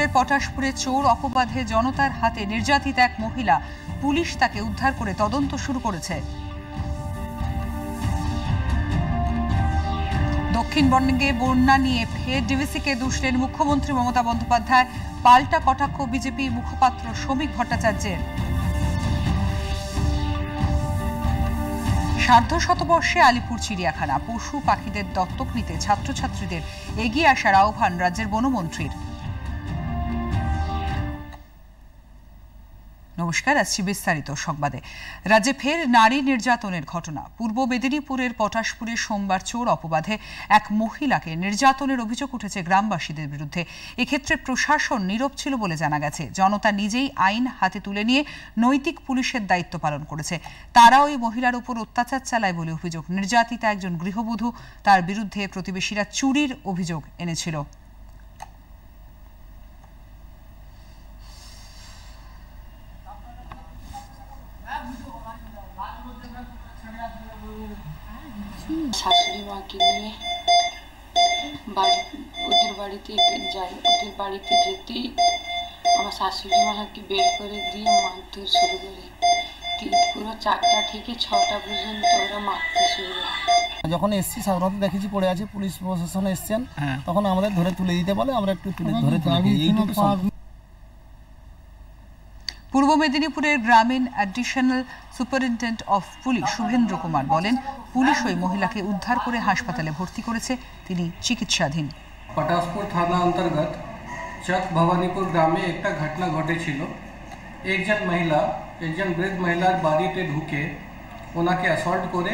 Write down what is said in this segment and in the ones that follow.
মেদিনীপুরের পটাশপুরে চোর অপবাদে জনতার হাতে নির্যাতিত এক মহিলা, পুলিশ তাকে উদ্ধার করে তদন্ত শুরু করেছে। দক্ষিণবঙ্গে বন্যা নিয়ে ফের ডিভিসিকে দুষলেন মুখ্যমন্ত্রী মমতা বন্দ্যোপাধ্যায়। পাল্টা কটাক্ষ বিজেপি মুখপাত্র শ্রমিক ভট্টাচার্যের। সার্ধ শতবর্ষে আলিপুর চিড়িয়াখানা, পশু পাখিদের দত্তক নিতে ছাত্রছাত্রীদের এগিয়ে আসার আহ্বান রাজ্যের বনমন্ত্রীর। নমস্কার, আসছি বিস্তারিত সংবাদে। রাজ্যে ফের নারী নির্যাতনের ঘটনা। পূর্ব মেদিনীপুরের পটাশপুরে সোমবার চোর অপবাদে এক মহিলাকে নির্যাতনের অভিযোগ উঠেছে গ্রামবাসীদের বিরুদ্ধে। এক্ষেত্রে প্রশাসন নীরব ছিল বলে জানা গেছে। জনতা নিজেই আইন হাতে তুলে নিয়ে নৈতিক পুলিশের দায়িত্ব পালন করেছে। তারা ওই মহিলার উপর অত্যাচার চালায় বলে অভিযোগ। নির্যাতিতা একজন গৃহবধূ, তার বিরুদ্ধে প্রতিবেশীরা চুরির অভিযোগ এনেছিল। শাশুড়ি মাকে নিয়ে ওদের বাড়িতে যাই। ওদের বাড়িতে যেতেই আমার শাশুড়ি মাকে বের করে দিয়ে মারধর শুরু করে। পুরো 4টা থেকে 6টা পর্যন্ত ওরা মারতে শুরু করে। যখন এসছি সাধারণত দেখেছি পড়ে আছে, পুলিশ প্রশাসন এসছেন, তখন আমাদের ধরে তুলে দিতে বলে, আমরা একটু ধরে তুলে। পূর্ব মেদিনীপুরের গ্রামীণ additional superintendent of police Shubhendra Kumar বলেন, পুলিশ ওই মহিলাকে উদ্ধার করে হাসপাতালে ভর্তি করেছে। তিনি চিকিৎসাধীন। পটাশপুর থানা অন্তর্গত চক ভবানীপুর গ্রামে একটা ঘটনা ঘটেছিল। একজন বৃদ্ধ মহিলার বাড়িতে ঢুকে ওনাকে অ্যাসল্ট করে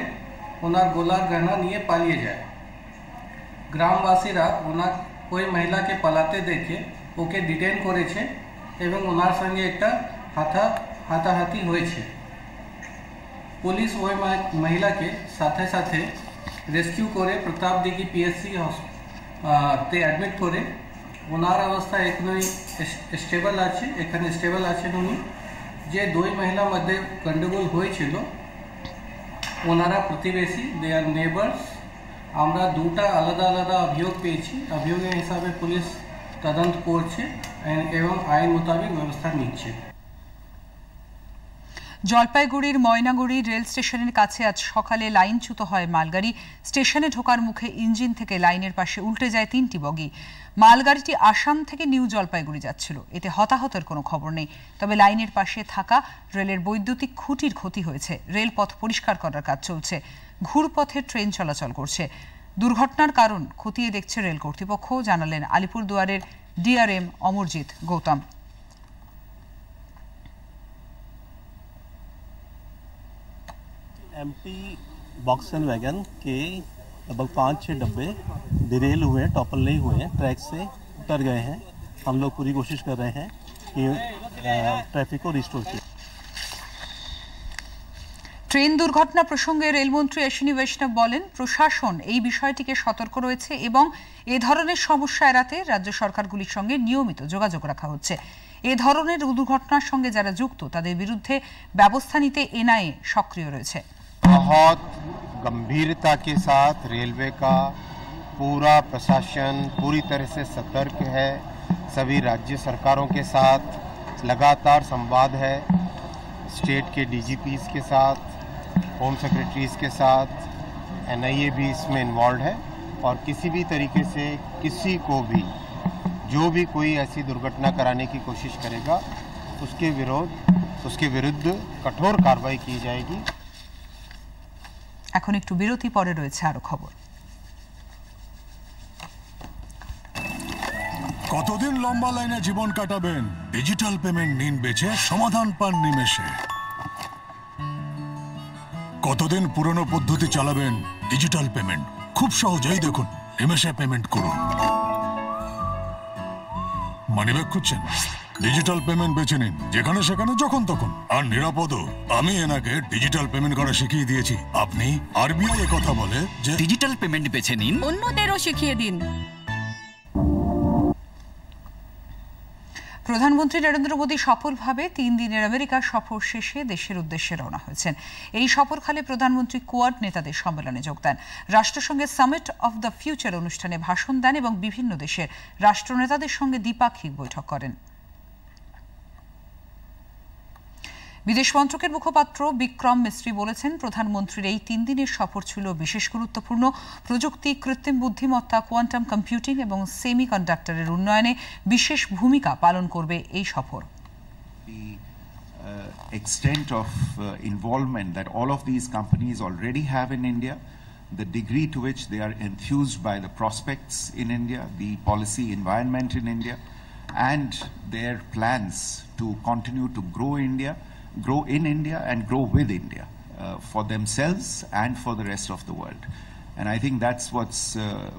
ওনার গলার গহনা নিয়ে পালিয়ে যায়। গ্রামবাসীরা ওই মহিলাকে পালাতে দেখে ওকে ডিটেইন করেছে এবং ওনার সঙ্গে একটা হাতাহাতি হয়েছে। পুলিশ ওই মহিলাকে সাথে সাথে রেস্কিউ করে প্রতাপদিঘি পিএসসি তে অ্যাডমিট করে ওনার অবস্থা এখনই স্টেবল আছেন উনি। যে দুই মহিলার মধ্যে গন্ডগোল হয়েছিল ওনারা প্রতিবেশী, দে আর নেবার্স। আমরা দুটা আলাদা আলাদা অভিযোগ পেয়েছি। অভিযোগের হিসাবে পুলিশ তদন্ত করছে এবং আইন মোতাবেক ব্যবস্থা নিচ্ছে। জলপাইগুড়ির ময়নাগুড়ি রেল স্টেশনের কাছে আজ সকালে লাইনচ্যুত হয় মালগাড়ি। স্টেশনে ঢোকার মুখে ইঞ্জিন থেকে লাইনের পাশে উল্টে যায় 3টি বগি। মালগাড়িটি আসাম থেকে নিউ জলপাইগুড়ি যাচ্ছিল। এতে হতাহতের কোনো খবর নেই, তবে লাইনের পাশে থাকা রেলের বৈদ্যুতিক খুঁটির ক্ষতি হয়েছে। রেলপথ পরিষ্কার করার কাজ চলছে। ঘুরপথে ট্রেন চলাচল করছে। দুর্ঘটনার কারণ খতিয়ে দেখছে রেল কর্তৃপক্ষ, জানালেন আলিপুরদুয়ারের DRM Amarjit Gautam. Empty box and wagon के लगभग 5-6 डब्बे डिरेल हुए हैं, टॉपल नहीं हुए हैं, ट्रैक से उतर गए हैं। हम लोग पूरी कोशिश कर रहे हैं कि ट्रैफिक को रिस्टोर किया। ট্রেন দুর্ঘটনা প্রসঙ্গে রেলমন্ত্রী অশ্বিনী বৈষ্ণব বলেন, প্রশাসন এই বিষয়টিকে সতর্ক রয়েছে এবং এ ধরনের সমস্যা এড়াতে রাজ্য সরকারগুলির সঙ্গে নিয়মিত যোগাযোগ রাখা হচ্ছে। এ ধরনের দুর্ঘটনার সঙ্গে যারা যুক্ত তাদের বিরুদ্ধে ব্যবস্থা নিতে এনআইএ সক্রিয় রয়েছে। बहुत गंभीरता के साथ रेलवे का पूरा प्रशासन पूरी तरह से सतर्क है। सभी राज्य सरकारों के साथ लगातार संवाद है। स्टेट के डीजीपीज के साथ, होम सेक्रेटरीज के साथ, एनआईए भी इसमें इन्वॉल्व है और किसी भी तरीके से किसी को भी जो भी कोई ऐसी दुर्घटना कराने की कोशिश करेगा उसके विरुद्ध कठोर कार्रवाई की जाएगी। এখন একটু বিরতি, পরে রয়েছে আরো খবর। কতদিন লম্বা লাইনে জীবন কাটাবেন? ডিজিটাল পেমেন্ট নিন বেছে, সমাধান পান নিমেষে। কতদিন পুরনো পদ্ধতি চালাবেন? ডিজিটাল পেমেন্ট খুব সহজেই, দেখুন নিমেষে পেমেন্ট করুন। মানিব্যাগ খুঁজছেন? ডিজিটাল পেমেন্ট বেছে নিন, যেখানে সেখানে যখন তখন, আর নিরাপদও। আমি এনাকে ডিজিটাল পেমেন্ট করা শিখিয়ে দিয়েছি। আপনি আরবিআই এ কথা বলে যে ডিজিটাল পেমেন্ট বেছে নিন, অন্যদেরও শিখিয়ে দিন। প্রধানমন্ত্রী নরেন্দ্র মোদী সফলভাবে 3 দিনের আমেরিকা সফর শেষে দেশের উদ্দেশ্যে রওনা হয়েছেন। এই সফরকালে প্রধানমন্ত্রী কোয়াড নেতাদের সম্মেলনে যোগ দেন, রাষ্ট্রসংঘের সামিট অফ দ্য ফিউচার অনুষ্ঠানে ভাষণ দেন এবং বিভিন্ন দেশের রাষ্ট্রনেতাদের সঙ্গে দ্বিপাক্ষিক বৈঠক করেন। বিদেশ মন্ত্রকের মুখপাত্র বিক্রম মিস্ত্রি বলেছেন, প্রধানমন্ত্রীর এই 3 দিনের সফর ছিল বিশেষ গুরুত্বপূর্ণ। প্রযুক্তি, কৃত্রিম বুদ্ধিমত্তা, কোয়ান্টাম কম্পিউটিং এবং সেমিকন্ডাক্টরের উন্নয়নে বিশেষ ভূমিকা পালন করবে এই সফর। Extent of involvement that all of these companies already have in India, the degree to which they are enthused by the prospects in India, the policy environment in India, and their plans to continue to grow in India and grow with India for themselves and for the rest of the world. And I think that's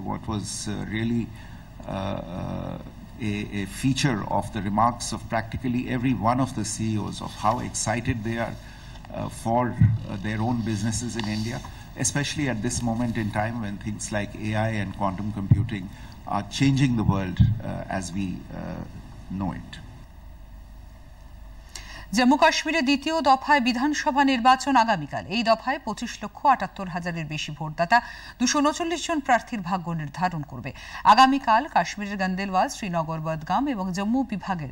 what was really a feature of the remarks of practically every one of the CEOs of how excited they are for their own businesses in India, especially at this moment in time when things like AI and quantum computing are changing the world as we know it. Jammu কাশ্মীরে দ্বিতীয় দফায় বিধানসভা নির্বাচন আগামীকাল। এই দফায় 25,78,000-এর বেশি ভোটদাতা 239 জন প্রার্থীর ভাগ্য নির্ধারণ করবে। আগামীকাল কাশ্মীরের গন্দেলওয়াল, শ্রীনগর, বদগাম এবং জম্মু বিভাগের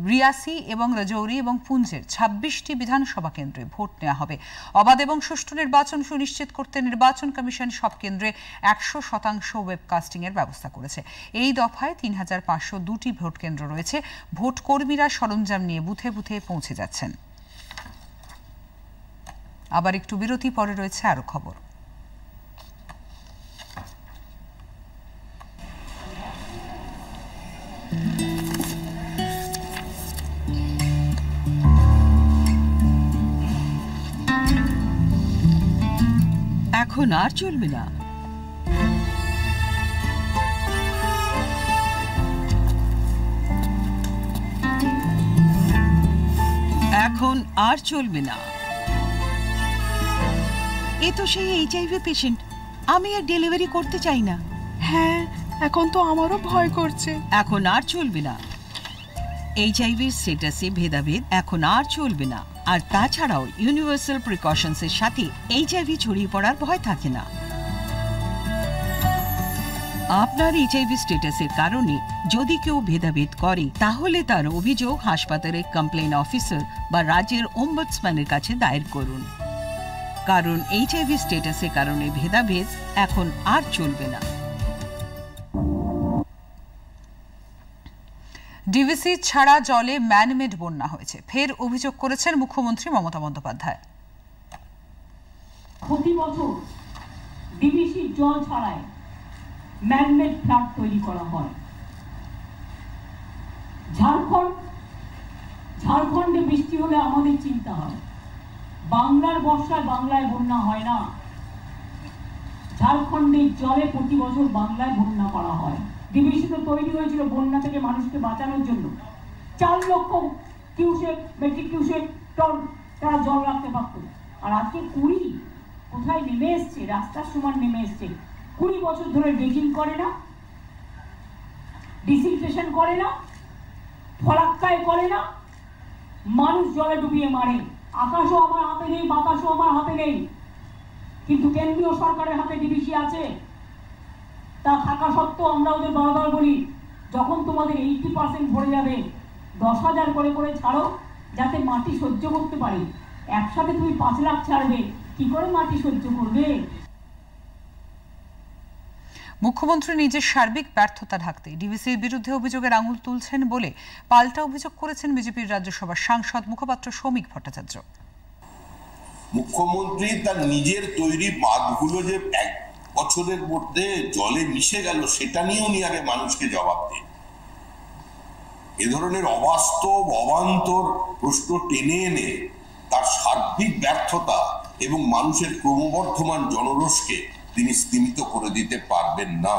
রিয়াসি এবং রাজৌরি এবং পুঞ্জের 26টি বিধানসভা কেন্দ্রে ভোট নেওয়া হবে। অবাধ এবং সুষ্ঠু নির্বাচন সুনিশ্চিত করতে নির্বাচন কমিশন সব কেন্দ্রে 100% ওয়েবকাস্টিং এর ব্যবস্থা করেছে। এই দফায় 3,502টি ভোট কেন্দ্র রয়েছে। ভোট কর্মীরা সরঞ্জাম নিয়ে বুথে বুথে পৌঁছে যাচ্ছেন। আবার একটু বিরতি, পরে রয়েছে আরো খবর। এখন আর চলবে না। এখন আর চলবে না। এ তো সেই HIV পেশেন্ট। আমি আর ডেলিভারি করতে চাই না। হ্যাঁ, এখন তো আমারও ভয় করছে। এখন আর চলবে না। HIV স্ট্যাটাসে ভেদাভেদ এখন আর চলবে না। আর তাছাড়াও ইউনিভার্সাল প্রিকশনসের সাথে HIV ছড়িয়ে পড়ার ভয় থাকে না। আপনার HIV স্ট্যাটাসের কারণে যদি কেউ ভেদাভেদ করে, তাহলে তার অভিযোগ হাসপাতালের কমপ্লেইন অফিসার বা রাজ্যের ওম্বুডসম্যানের কাছে দায়ের করুন। কারণ HIV স্ট্যাটাসের কারণে ভেদাভেদ এখন আর চলবে না। ডিভিসি ছাড়া জলে ম্যানমেড বন্যা হয়েছে, ফের অভিযোগ করেছেন মুখ্যমন্ত্রী মমতা বন্দ্যোপাধ্যায়। প্রতি বছর ডিভিসি জল ছাড়াই ম্যানমেড ফ্লাড তৈরি করা হয়। ঝাড়খণ্ডে বৃষ্টি হলে আমাদের চিন্তা হয়, বাংলার বর্ষায় বাংলায় বন্যা হয় না। ঝাড়খণ্ডের জলে প্রতি বছর বাংলায় বন্যা করা হয়। ডিভিসি তো তৈরি হয়েছিল বন্যা থেকে মানুষকে বাঁচানোর জন্য। 4 লক্ষ কিউসেক, মেট্রিক কিউসেক টন তারা জল রাখতে পারত। আর আজকে 20 কোথায় নেমে এসছে, রাস্তার সমান নেমে এসছে। 20 বছর ধরে ড্রেজিং করে না, ডিসিলটেশন করে না, ফলাক্কায় করে না, মানুষ জলে ডুবিয়ে মারে। আকাশও আমার হাতে নেই, বাতাসও আমার হাতে নেই, কিন্তু কেন্দ্রীয় সরকারের হাতে ডিভিসি আছে। তা থাকা সত্ত্বেও আমরা ওদের বারবার বলি, যখন তোমাদের 80% ভরে যাবে 10,000 করে করে ছাড়ো, যাতে মাটি সহ্য করতে পারে। একসাথে তুমি 5 লাখ ছাড়বে, কি করে মাটি সহ্য করবে? মুখ্যমন্ত্রী নিজের সার্বিক ব্যর্থতা ঢাকতে ডিভিসির বিরুদ্ধে অভিযোগের আঙুল তুলছেন বলে পাল্টা অভিযোগ করেছেন বিজেপির রাজ্যসভার সাংসদ মুখপাত্র শ্রমিক ভট্টাচার্য। মুখ্যমন্ত্রী তার নিজের তৈরি বাঁধগুলো যে 1 বছরের মধ্যে জলে মিশে গেল, সেটা নিয়েও উনি আগে মানুষকে জবাব দেন। এ ধরনের অবাস্তব অবান্তর প্রশ্ন টেনে এনে তার সার্বিক ব্যর্থতা এবং মানুষের ক্রমবর্ধমান জনরোষকে তিনি স্তীমিত করে দিতে পারবেন না।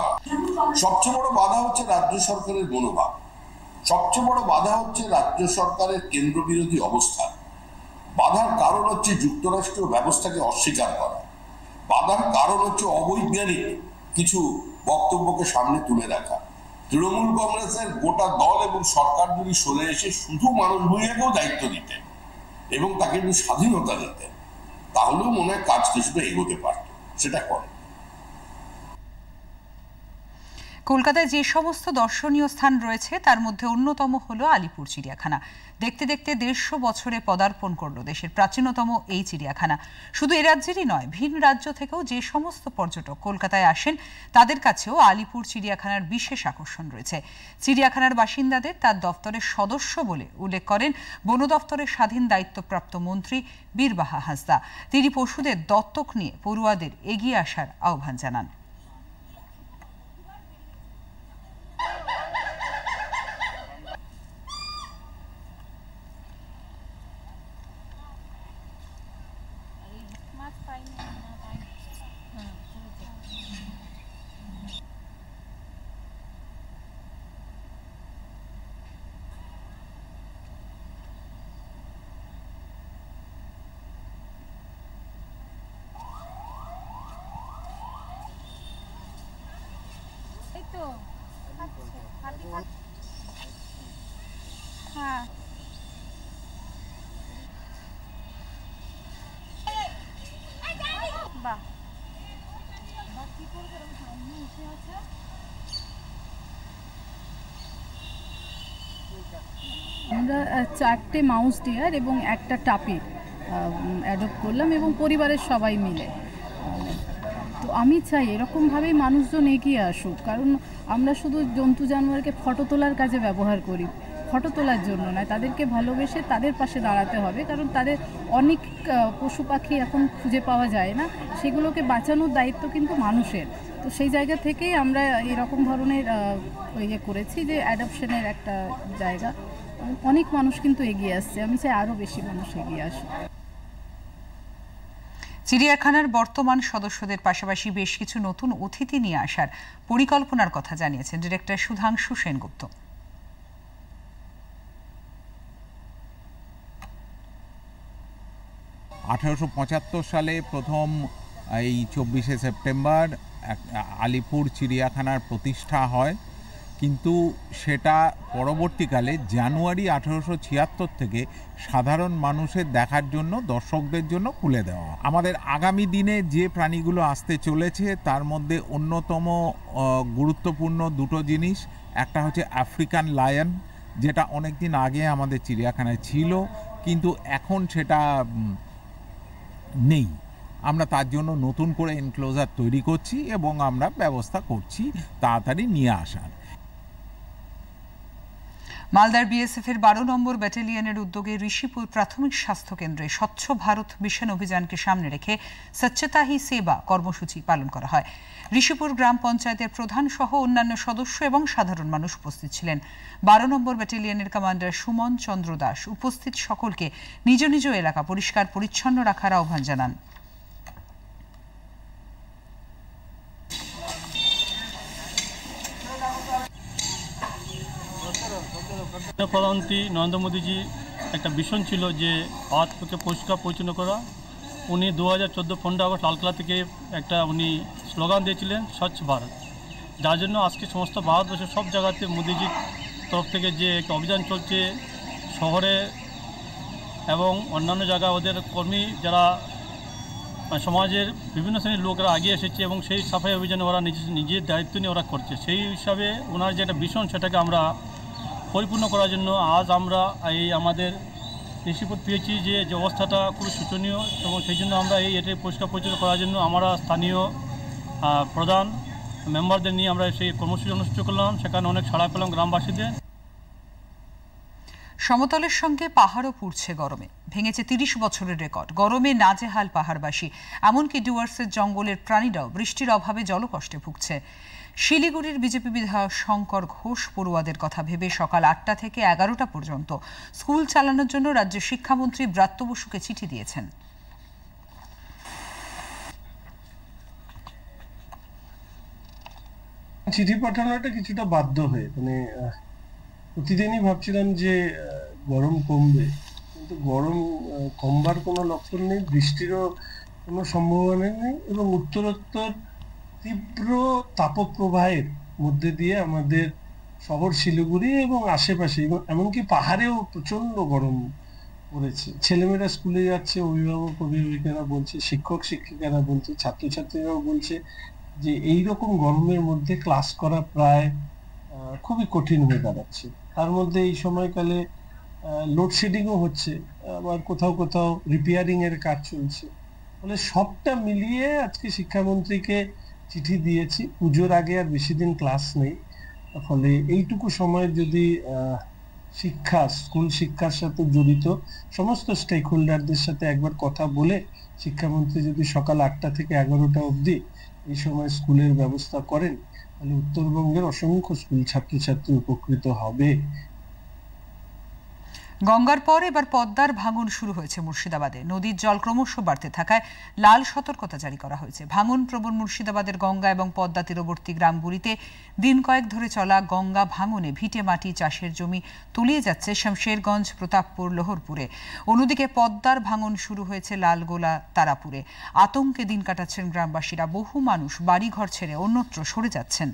সবচেয়ে বড় বাধা হচ্ছে রাজ্য সরকারের মনোভাব, সবচেয়ে বড় বাধা হচ্ছে রাজ্য সরকারের কেন্দ্র বিরোধী অবস্থান। বাধার কারণ হচ্ছে যুক্তরাষ্ট্রীয় ব্যবস্থাকে অস্বীকার করা। বাধার কারণ হচ্ছে অবৈজ্ঞানিক কিছু বক্তব্যকে সামনে তুলে রাখা। তৃণমূল কংগ্রেসের গোটা দল এবং সরকার যদি সরে এসে শুধু মানুষ ভূঁইয়াকেও দায়িত্ব দিতেন এবং তাকে একটু স্বাধীনতা দিতেন, তাহলেও মনে হয় কাজ কিছুটা এগোতে পারত, সেটা করে। কলকাতায় যে সমস্ত দর্শনীয় স্থান রয়েছে তার মধ্যে অন্যতম হলো আলিপুর চিড়িয়াখানা। দেখতে দেখতে 150 বছরে পদার্পণ করলো দেশের প্রাচীনতম এই চিড়িয়াখানা। শুধু এ রাজ্যেরই নয়, ভিন রাজ্য থেকেও যে সমস্ত পর্যটক কলকাতায় আসেন তাদের কাছেও আলিপুর চিড়িয়াখানার বিশেষ আকর্ষণ রয়েছে। চিড়িয়াখানার বাসিন্দাদের তার দপ্তরের সদস্য বলে উল্লেখ করেন বন দপ্তরের স্বাধীন দায়িত্বপ্রাপ্ত মন্ত্রী বীরবাহা হাঁসদা। তিনি পশুদের দত্তক নিয়ে পড়ুয়াদের এগিয়ে আসার আহ্বান জানান। আমরা 4টে মাউস ডিয়ার এবং একটা টাপির অ্যাডপ্ট করলাম এবং পরিবারের সবাই মিলে। তো আমি চাই এরকমভাবেই মানুষজন এগিয়ে আসুক, কারণ আমরা শুধু জন্তু জানোয়ারকে ফটো তোলার কাজে ব্যবহার করি, ফটো তোলার জন্য নয়, তাদেরকে ভালোবেসে তাদের পাশে দাঁড়াতে হবে। কারণ তাদের অনেক পশু পাখি এখন খুঁজে পাওয়া যায় না, সেগুলোকে বাঁচানোর দায়িত্ব কিন্তু মানুষের। তো সেই জায়গা থেকেই আমরা এরকম ধরনের করেছি যে অ্যাডপশনের একটা জায়গা। অনেক মানুষ কিন্তু এগিয়ে আসছে, আমি চাই আরও বেশি মানুষ এগিয়ে আসুক। চিড়িয়াখানার বর্তমান সদস্যদের পাশাপাশি বেশ কিছু নতুন অতিথি নিয়ে আসার পরিকল্পনার কথা জানিয়েছেন ডিরেক্টর সুধাংশু সেনগুপ্ত। 1875 সালে প্রথম এই 24শে সেপ্টেম্বর আলিপুর চিড়িয়াখানার প্রতিষ্ঠা হয়, কিন্তু সেটা পরবর্তীকালে জানুয়ারি 1876 থেকে সাধারণ মানুষের দেখার জন্য, দর্শকদের জন্য খুলে দেওয়া। আমাদের আগামী দিনে যে প্রাণীগুলো আসতে চলেছে তার মধ্যে অন্যতম গুরুত্বপূর্ণ দুটো জিনিস, একটা হচ্ছে আফ্রিকান লায়ন, যেটা অনেক দিন আগে আমাদের চিড়িয়াখানায় ছিল কিন্তু এখন সেটা নেই। আমরা তার জন্য নতুন করে এনক্লোজার তৈরি করছি এবং আমরা ব্যবস্থা করছি তাড়াতাড়ি নিয়ে আসার। মালদার বিএসএফ এর 12 নম্বর ব্যাটালিয়নের উদ্যোগে ঋষিপুর প্রাথমিক স্বাস্থ্য কেন্দ্রে স্বচ্ছ ভারত মিশন অভিযানকে সামনে রেখে স্বচ্ছতা হি সেবা কর্মসূচি পালন করা হয়। ঋষিপুর গ্রাম পঞ্চায়েতের প্রধান সহ অন্যান্য সদস্য এবং সাধারণ মানুষ উপস্থিত ছিলেন। 12 নম্বর ব্যাটালিয়নের কমান্ডার সুমন চন্দ্র দাস উপস্থিত সকলকে নিজ নিজ এলাকা পরিষ্কার পরিচ্ছন্ন রাখার আহ্বান জানান। প্রধানমন্ত্রী নরেন্দ্র মোদীজি একটা ভিশন ছিল যে ভারতকে পরিষ্কার পরিচ্ছন্ন করা। উনি 2014 15 আগস্ট লালকেল্লা থেকে একটা উনি স্লোগান দিয়েছিলেন স্বচ্ছ ভারত, যার জন্য আজকে সমস্ত ভারতবর্ষের সব জায়গাতে মোদীজির তরফ থেকে যে একটা অভিযান চলছে, শহরে এবং অন্যান্য জায়গায় ওদের কর্মী যারা সমাজের বিভিন্ন শ্রেণীর লোকরা এগিয়ে এসেছে এবং সেই সাফাই অভিযানে ওরা নিজের দায়িত্ব নিয়ে ওরা করছে। সেই হিসাবে ওনার যে একটা ভিশন সেটাকে আমরা পরিপূর্ণ করার জন্য আজ আমরা এই আমাদের ঋষিপুর পেয়েছি যে অবস্থাটা খুবই শোচনীয় এবং সেই জন্য আমরা এটাই পরিষ্কার পরিচ্ছন্ন করার জন্য আমরা স্থানীয় প্রধান মেম্বারদের নিয়ে আমরা সেই কর্মসূচি অনুষ্ঠিত করলাম। সেখানে অনেক সাড়া পেলাম গ্রামবাসীদের। সমতলের সঙ্গে পাহাড়ও পুড়ছে গরমে, ভেঙেছে 30 বছরের রেকর্ড। গরমে নাজেহাল পাহাড়বাসী, এমনকি ডুয়ার্সের জঙ্গলের প্রাণীরাও বৃষ্টির অভাবে জলকষ্টে ভুগছে। শিলিগুড়ির বিজেপি বিধায়ক শঙ্কর ঘোষ পড়ুয়াদের কথা ভেবে সকাল 8টা থেকে 11টা পর্যন্ত স্কুল চালানোর জন্য রাজ্যের শিক্ষামন্ত্রী ব্রাত্য বসুকে চিঠি দিয়েছেন। চিঠি পাঠানোটা কিছুটা বাধ্য হয়ে, প্রতিদিনই ভাবছিলাম যে গরম কমবে, কিন্তু গরম কমবার কোনো লক্ষণ নেই, বৃষ্টিরও কোনো সম্ভাবনা নেই এবং উত্তরোত্তর তীব্র তাপপ্রবাহের মধ্যে দিয়ে আমাদের শহর শিলিগুড়ি এবং আশেপাশে, এবং এমনকি পাহাড়েও প্রচন্ড গরম পড়েছে। ছেলেমেয়েরা স্কুলে যাচ্ছে, অভিভাবক অভিভাবিকারা বলছে, শিক্ষক শিক্ষিকারা বলছে, ছাত্রছাত্রীরাও বলছে যে এইরকম গরমের মধ্যে ক্লাস করা প্রায় খুবই কঠিন হয়ে দাঁড়াচ্ছে। তার মধ্যে এই সময়কালে লোডশেডিংও হচ্ছে, আবার কোথাও কোথাও রিপেয়ারিং এর কাজ চলছে। ফলে সবটা মিলিয়ে আজকে শিক্ষামন্ত্রীকে চিঠি দিয়েছি। পুজোর আগে আর বেশি দিন ক্লাস নেই, ফলে এইটুকু সময় যদি স্কুল শিক্ষার সাথে জড়িত সমস্ত স্টেক হোল্ডারদের সাথে একবার কথা বলে শিক্ষামন্ত্রী যদি সকাল 8টা থেকে 11টা অবধি এই সময় স্কুলের ব্যবস্থা করেন, তাহলে উত্তরবঙ্গের অসংখ্য স্কুল ছাত্রছাত্রী উপকৃত হবে। গঙ্গার পর এবার পদ্মার ভাঙন শুরু হয়েছে মুর্শিদাবাদে। নদীর জল ক্রমশ বাড়তে থাকায় লাল সতর্কতা জারি করা হয়েছে। ভাঙন প্রবণ মুর্শিদাবাদের গঙ্গা এবং পদ্মা তীরবর্তী গ্রামগুলিতে দিন কয়েক ধরে চলা গঙ্গা ভাঙনে ভিটে মাটি, চাষের জমি তলিয়ে যাচ্ছে শমশেরগঞ্জ, প্রতাপপুর, লোহরপুরে। অন্যদিকে পদ্মার ভাঙন শুরু হয়েছে লালগোলা, তারাপুরে। আতঙ্কে দিন কাটাচ্ছেন গ্রামবাসীরা। বহু মানুষ বাড়িঘর ছেড়ে অন্যত্র সরে যাচ্ছেন।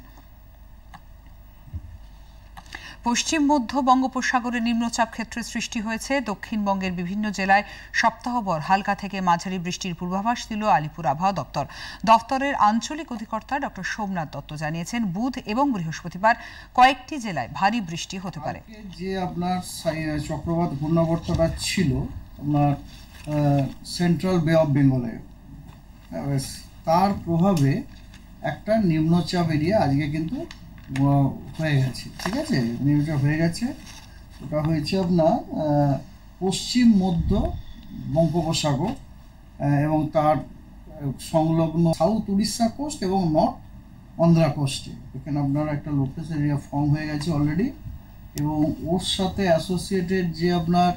পশ্চিম মধ্য বঙ্গোপসাগরে নিম্নচাপ ক্ষেত্র সৃষ্টি হয়েছে। দক্ষিণবঙ্গের বিভিন্ন জেলায় সপ্তাহভর হালকা থেকে মাঝারি বৃষ্টির পূর্বাভাস দিল আলিপুর আবহাওয়া দপ্তর। দপ্তরের আঞ্চলিক অধিকর্তা ডক্টর সোমনাথ দত্ত জানিয়েছেন, বুধ এবং বৃহস্পতিবার কয়েকটি জেলায় ভারী বৃষ্টি হতে পারে। যে আপনার চক্রবাত ঘূর্ণাবর্তটা ছিল আপনার সেন্ট্রাল বে অফ বেঙ্গলে, তার প্রভাবে একটা নিম্নচাপ এরিয়া আজকে কিন্তু হয়ে গেছে। ঠিক আছে, নিম্নচাপ হয়ে গেছে। ওটা হয়েছে আপনার পশ্চিম মধ্য বঙ্গোপসাগর এবং তার সংলগ্ন সাউথ উড়িষ্যা কোস্ট এবং নর্থ অন্ধ্রা কোস্টে। এখানে আপনার একটা লো প্রেসার এরিয়া ফর্ম হয়ে গেছে অলরেডি, এবং ওর সাথে অ্যাসোসিয়েটেড যে আপনার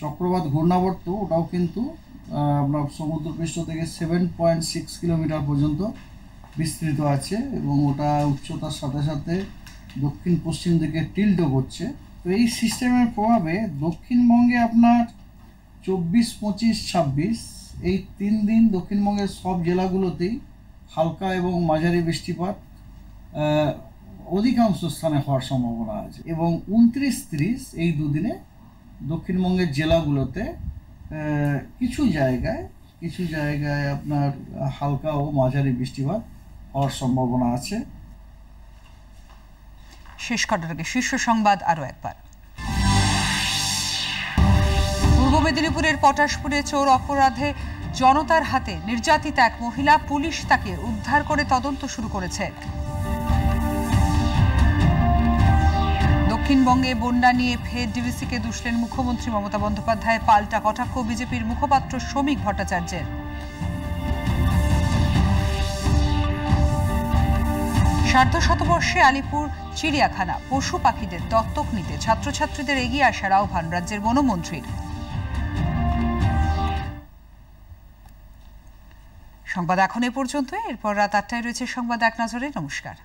চক্রবাত ঘূর্ণাবর্ত, ওটাও কিন্তু আপনার সমুদ্রপৃষ্ঠ থেকে 7.6 কিলোমিটার পর্যন্ত বিস্তৃত আছে, এবং ওটা উচ্চতার সাথে সাথে দক্ষিণ পশ্চিম দিকে টিল্টও করছে। তো এই সিস্টেমের প্রভাবে দক্ষিণবঙ্গে আপনার 24, 25, 26 এই 3 দিন দক্ষিণবঙ্গের সব জেলাগুলোতেই হালকা এবং মাঝারি বৃষ্টিপাত অধিকাংশ স্থানে হওয়ার সম্ভাবনা আছে, এবং 29, 30 এই দুদিনে দক্ষিণবঙ্গের জেলাগুলোতে কিছু জায়গায় আপনার হালকা ও মাঝারি বৃষ্টিপাত হওয়ার সম্ভাবনা আছে। শেষ করার আগে শীর্ষ সংবাদ আরো একবার। পূর্ব মেদিনীপুরের পটাশপুরে চোর অপরাধে জনতার হাতে নির্যাতিতা এক মহিলা, পুলিশ তাকে উদ্ধার করে তদন্ত শুরু করেছে। দক্ষিণবঙ্গে বন্যা নিয়ে ফের ডিভিসিকে দুষলেন মুখ্যমন্ত্রী মমতা বন্দ্যোপাধ্যায়। পাল্টা কটাক্ষ বিজেপির মুখপাত্র শ্রমিক ভট্টাচার্যের। সার্ধ শতবর্ষে আলিপুর চিড়িয়াখানা, পশু পাখিদের দত্তক নিতে ছাত্রছাত্রীদের এগিয়ে আসার আহ্বান রাজ্যের বনমন্ত্রীর। সংবাদ এখন এ পর্যন্ত। এরপর রাত 8টায় রয়েছে সংবাদ এক নজরে। নমস্কার।